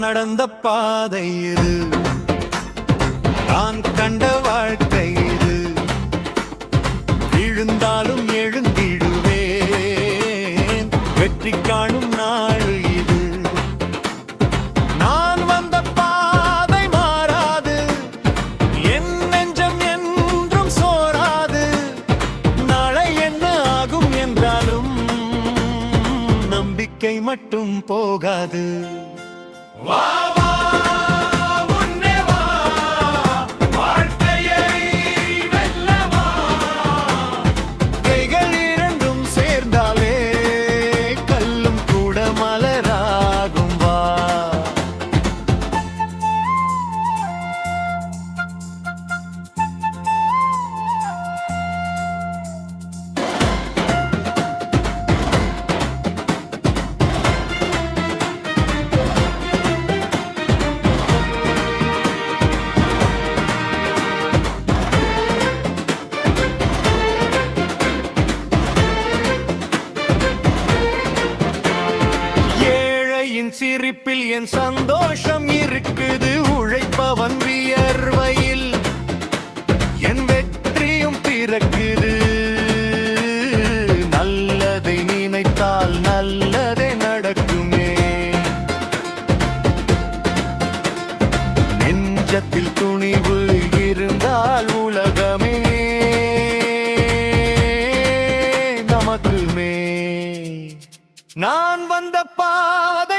நடந்த பாதை இது, நான் கண்ட வாழ்க்கை இது, விழுந்தாலும் எழுந்திடுவேன், வெற்றி காணும் நாள் இது. நான் வந்த பாதை மாறாது, என் நெஞ்சம் என்றும் சோராது. நாளை என்ன ஆகும் என்றாலும் நம்பிக்கை மட்டும் போகாது. வா வா முன்னே வா, வாழ்க்கையை வெல்ல வா. கைகள் இரண்டும் சேர்ந்தாலே கல்லும் கூட மலராகும். வா சிரிப்பில் என் சந்தோஷம் இருக்குது, உழைப்பவன் வியர்வையில் என் வெற்றியும் பிறக்குது. நல்லதை நினைத்தால் நல்லதே நடக்குமே, நெஞ்சத்தில் துணிவு இருந்தால் உலகமே நமக்குமே. நான் வந்த பாதை